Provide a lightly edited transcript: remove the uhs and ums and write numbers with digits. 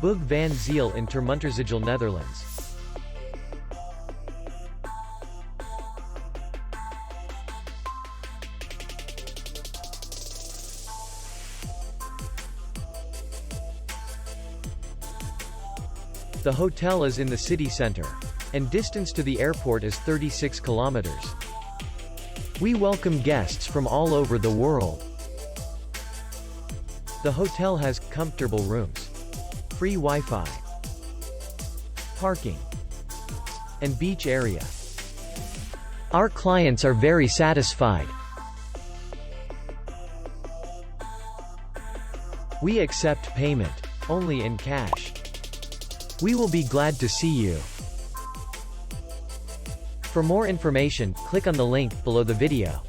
Boog van Ziel in Termunterzijl, Netherlands. The hotel is in the city center, and distance to the airport is 36 kilometers. We welcome guests from all over the world. The hotel has comfortable rooms, free Wi-Fi, parking, and beach area. Our clients are very satisfied. We accept payment only in cash. We will be glad to see you. For more information, click on the link below the video.